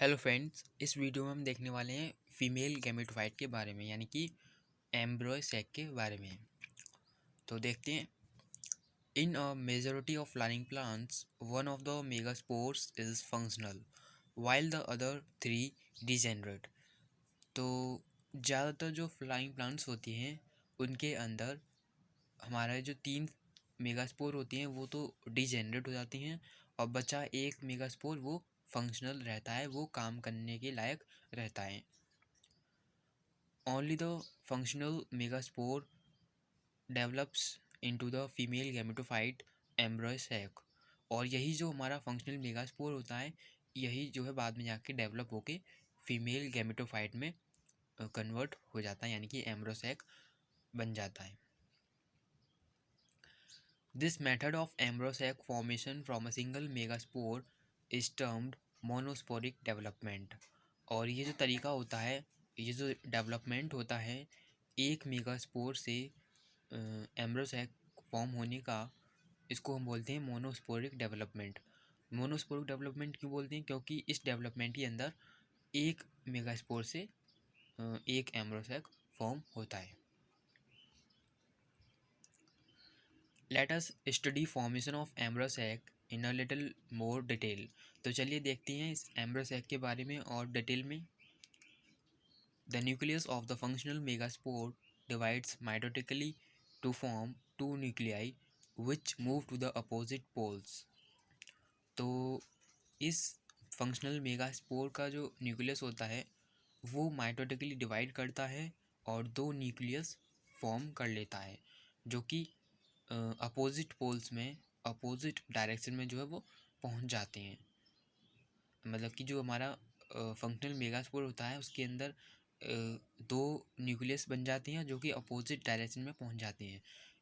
Hello friends, इस video में हम देखने वाले हैं फीमेल गैमेटोफाइट के बारे में, यानी कि एम्ब्रॉय सैक के बारे में। तो देखते हैं। In a majority of flowering plants one of the megaspores is functional while the other three degenerate. तो ज़्यादातर जो फ्लाइंग प्लांट्स होती हैं उनके अंदर हमारे जो तीन मेगास्पोर होती हैं वो तो डिजेनरेट हो जाती हैं, और बचा एक मेगास्पोर वो फंक्शनल रहता है, वो काम करने के लायक रहता है। Only the functional megaspore develops into the female gametophyte embryo sac। और यही जो हमारा फंक्शनल मेगास्पोर होता है, यही जो है बाद में जाके डेवलप होके फीमेल गैमेटोफाइट में कन्वर्ट हो जाता है, यानी कि एम्ब्रो सैक बन जाता है। This method of embryo sac formation from a single megaspore is termed monosporic development. और ये जो तरीका होता है, ये जो डेवलपमेंट होता है एक मेगास्पोर से एम्ब्रोसैक फॉर्म होने का, इसको हम बोलते हैं मोनोस्पोरिक डेवलपमेंट। मोनोस्पोरिक डेवलपमेंट क्यों बोलते हैं? क्योंकि इस डेवलपमेंट के अंदर एक मेगास्पोर से एक एम्ब्रोसैक फॉर्म होता है। Let us study formation of embryo sac in a little more detail. तो चलिए देखते हैं इस एम्ब्रोसैक के बारे में और डिटेल में। The nucleus of the functional megaspore divides mitotically to form two nuclei which move to the opposite poles। तो इस फंक्शनल मेगास्पोर का जो न्यूक्लियस होता है वो माइटोटिकली डिवाइड करता है और दो न्यूक्लियस फॉर्म कर लेता है, जो कि अपोजिट पोल्स में, अपोजिट डायरेक्शन में जो है वो पहुंच जाते हैं। मतलब कि जो हमारा फंक्शनल मेगास्पोर होता है उसके अंदर दो न्यूक्लियस बन जाती हैं जो कि अपोजिट डायरेक्शन में पहुंच जाते हैं।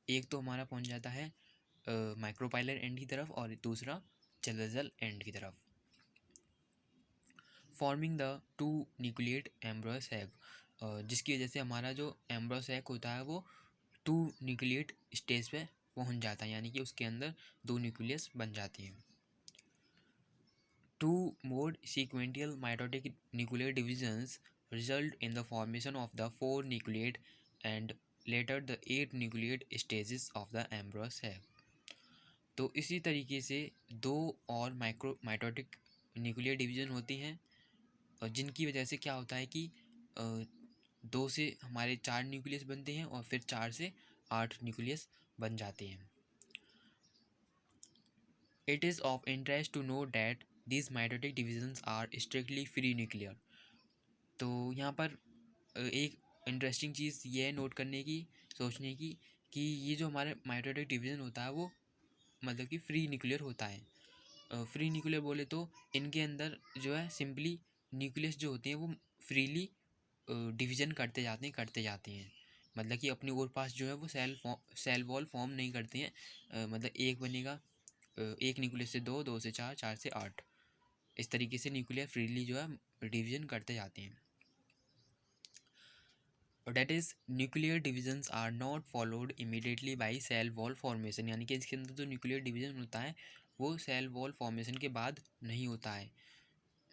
एक तो हमारा पहुंच जाता है माइक्रोपाइलर एंड की तरफ और दूसरा चेलोजल एंड की तरफ, forming the two nucleate embryo sac. जिसकी वजह से हमारा जो एम्ब्रॉय सैक होता है वो टू न्यूक्लिएट स्टेज पे पहुंच जाता है, यानी कि उसके अंदर दो न्यूक्लियस बन जाती हैं। Two more sequential mitotic nuclear divisions result in the formation of the four nucleate and later the eight nucleate stages of the embryo sac। तो इसी तरीके से दो और माइटोटिक न्यूक्लियर डिवीजन होती हैं, और जिनकी वजह से क्या होता है कि दो से हमारे चार न्यूक्लियस बनते हैं और फिर चार से आठ न्यूक्लियस बन जाते हैं। It is of interest to note that these mitotic divisions are strictly free nuclear। तो यहाँ पर एक इंटरेस्टिंग चीज़ ये है नोट करने की, सोचने की, कि ये जो हमारे माइटोटिक डिवीज़न होता है वो मतलब कि फ्री न्यूक्लियर होता है। फ्री न्यूक्लियर बोले तो इनके अंदर जो है सिंपली न्यूक्लियस जो होते हैं वो फ्रीली डिवीज़न करते जाते हैं। मतलब कि अपनी और पास जो है वो सेल वॉल फॉर्म नहीं करते हैं। मतलब एक बनेगा, एक न्यूक्लियस से दो, दो से चार, चार से आठ, इस तरीके से न्यूक्लियर फ्रीली जो है डिवीजन करते जाते हैं। That is nuclear divisions are not followed immediately by cell wall formation. यानी कि इसके अंदर जो न्यूक्लियर डिवीजन होता है वो सेल वॉल फॉर्मेशन के बाद नहीं होता है।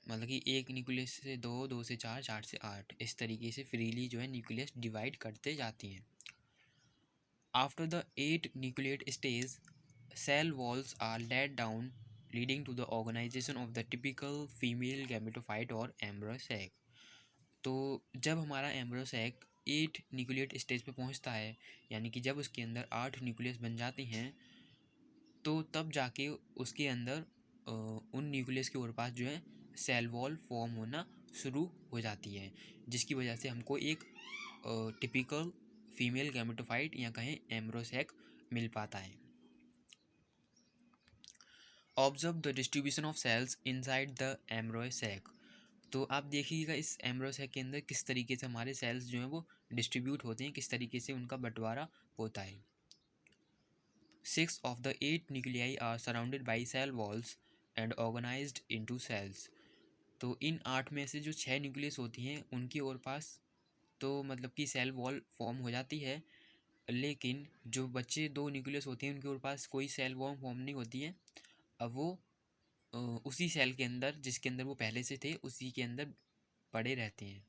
मतलब कि एक न्यूक्लियस से दो, दो से चार, चार से आठ, इस तरीके से फ्रीली जो है न्यूक्लियस डिवाइड करते जाती हैं। After the 8 nucleate stage, cell walls are let down, leading to the organization of the typical female gametophyte और embryo sac। तो जब हमारा एम्ब्रो सैक 8 न्यूक्लिएट स्टेज पे पहुंचता है, यानी कि जब उसके अंदर 8 न्यूक्लियस बन जाते हैं, तो तब जाके उसके अंदर उन न्यूक्लियस के और पास जो है सेल वॉल फॉर्म होना शुरू हो जाती है, जिसकी वजह से हमको एक टिपिकल फीमेल गैमेटोफाइट या कहें एम्ब्रो सैक मिल पाता है। Observe the distribution of cells inside the embryo sac. तो आप देखिएगा इस एम्ब्रो सैक के अंदर किस तरीके से हमारे सेल्स जो हैं वो डिस्ट्रीब्यूट होते हैं, किस तरीके से उनका बंटवारा होता है। 6 of the 8 nuclei are surrounded by cell walls and organized into cells। तो इन 8 में से जो 6 न्यूक्लियस होती हैं उनकी और पास तो मतलब कि सेल वॉल फॉर्म हो जाती है, लेकिन जो बच्चे दो न्यूक्लियस होती हैं उनके और पास कोई सेल वॉल फॉर्म नहीं होती है। अब वो उसी सेल के अंदर जिसके अंदर वो पहले से थे उसी के अंदर पड़े रहते हैं,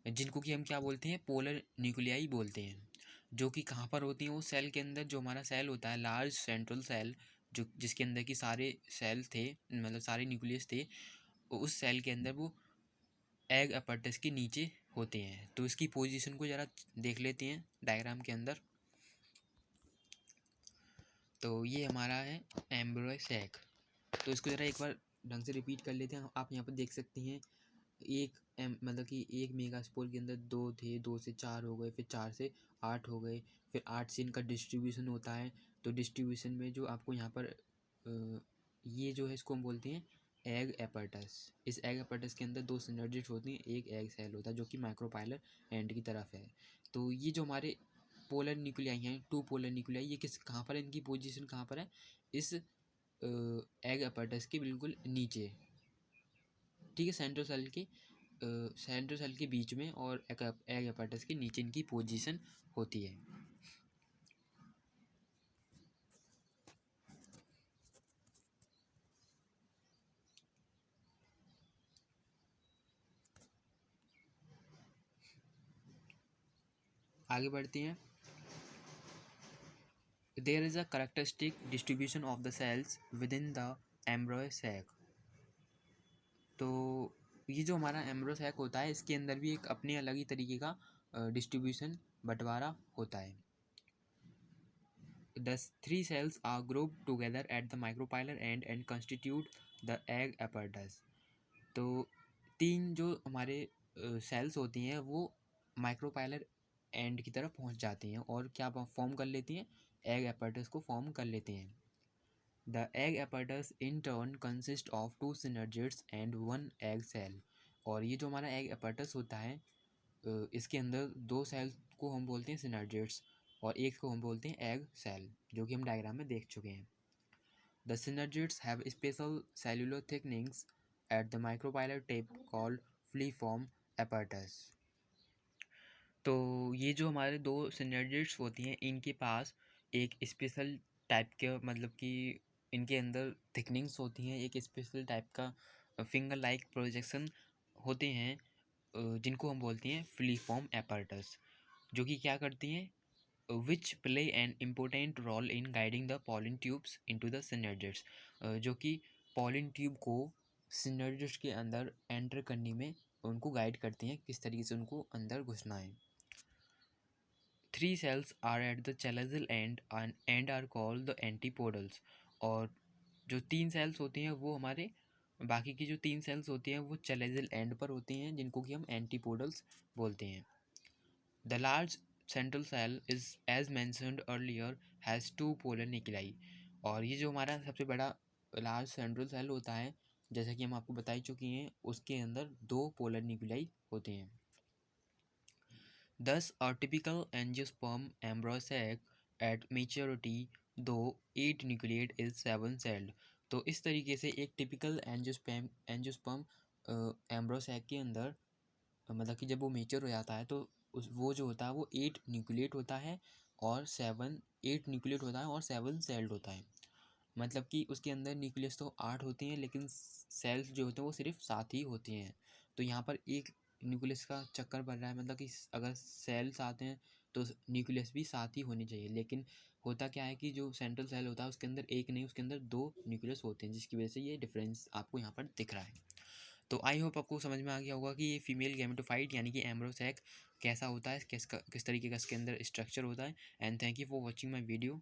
जिनको कि हम क्या बोलते हैं, पोलर न्यूक्लियाई बोलते हैं, जो कि कहाँ पर होती हैं, वो सेल के अंदर। जो हमारा सेल होता है लार्ज सेंट्रल सेल, जो जिसके अंदर की सारे सेल थे, मतलब सारे न्यूक्लियस थे, उस सेल के अंदर वो एग अपरटस के नीचे होते हैं। तो इसकी पोजीशन को ज़रा देख लेते हैं डायग्राम के अंदर। तो ये हमारा है एम्ब्रॉय सैक। तो इसको ज़रा एक बार ढंग से रिपीट कर लेते हैं। आप यहाँ पर देख सकते हैं एक मतलब कि एक मेगा स्पोर के अंदर दो थे, दो से चार हो गए, फिर चार से आठ हो गए, फिर आठ से इनका डिस्ट्रीब्यूशन होता है। तो डिस्ट्रीब्यूशन में जो आपको यहाँ पर ये जो है इसको हम बोलते हैं एग एपर्टस। इस एग एपर्टस के अंदर दो सिनर्जिड्स होती हैं, एक एग सेल होता है जो कि माइक्रोपाइलर एंड की तरफ है। तो ये जो हमारे पोलर न्यूक्लियाई हैं, टू पोलर न्यूक्लियाई, ये किस कहाँ पर है, इनकी पोजीशन कहाँ पर है, इस एग एपर्टस के बिल्कुल नीचे, ठीक है, सेंट्रल सेल के बीच में और एग एपर्टस के नीचे इनकी पोजीशन होती है। आगे बढ़ते हैं। There is a characteristic distribution of the cells within the embryo sac. तो ये जो हमारा एम्ब्रॉय सैक होता है इसके अंदर भी एक अपने अलग ही तरीके का डिस्ट्रीब्यूशन बंटवारा होता है। The three cells are grouped together at the micropylar end and constitute the egg apparatus. तो तीन जो हमारे सेल्स होती हैं वो माइक्रोपाइलर एंड की तरफ पहुंच जाती हैं और क्या फॉर्म कर लेती हैं, एग apparatus को फॉर्म कर लेते हैं। The egg apparatus in turn consists of two synergids and one egg cell. और ये जो हमारा egg apparatus होता है इसके अंदर दो सेल को हम बोलते हैं synergids और एक को हम बोलते हैं egg cell, जो कि हम डायग्राम में देख चुके हैं। The synergids have special cellular thicknings at the micropylar tip called filiform apparatus. तो ये जो हमारे दो सिनर्जिड्स होती हैं इनके पास एक स्पेशल टाइप के, मतलब कि इनके अंदर थिकनिंग्स होती हैं, एक स्पेशल टाइप का फिंगर लाइक प्रोजेक्शन होते हैं, जिनको हम बोलते हैं फिलीफॉर्म एपर्टस, जो कि क्या करती हैं, which play an important role in guiding the pollen tubes into the synergids, जो कि पॉलिन ट्यूब को सिनर्जिड्स के अंदर एंटर करने में उनको गाइड करती हैं, किस तरीके से उनको अंदर घुसना है। Three cells are at the chalazal end are called the antipodals. और जो तीन सेल्स होती हैं वो हमारे बाकी की जो तीन सेल्स होती हैं वो चैलेजल एंड पर होती हैं, जिनको कि हम एंटीपोडल्स बोलते हैं। The large central cell is as mentioned earlier has two polar nuclei. और ये जो हमारा सबसे बड़ा लार्ज सेंट्रल सेल होता है, जैसा कि हम आपको बता ही चुके हैं, उसके अंदर दो पोलर न्यूक्लियाई होते हैं। Thus, a typical angiosperm embryo sac at maturity, though 8 nucleate, is 7-celled. तो इस तरीके से एक टिपिकल एंजियोस्पर्म एम्ब्रो सैक के अंदर, मतलब कि जब वो मेच्योर हो जाता है तो वो जो होता है वो 8 न्यूक्लिएट होता है और 7 सेल्ड होता है। मतलब कि उसके अंदर न्यूक्लियस तो 8 होती हैं लेकिन सेल्स जो होते हैं वो सिर्फ 7 ही होती हैं। तो यहाँ पर एक न्यूक्लियस का चक्कर पड़ रहा है, मतलब कि अगर सेल्स आते हैं तो न्यूक्लियस भी 7 ही होनी चाहिए, लेकिन होता क्या है कि जो सेंट्रल सेल होता है उसके अंदर एक नहीं, उसके अंदर दो न्यूक्लियस होते हैं, जिसकी वजह से ये डिफरेंस आपको यहाँ पर दिख रहा है। तो आई होप आपको समझ में आ गया होगा कि ये फीमेल गैमेटोफाइट यानी कि एम्ब्रो सैक कैसा होता है, किस तरीके का इसके अंदर स्ट्रक्चर होता है। And thank you for watching my video.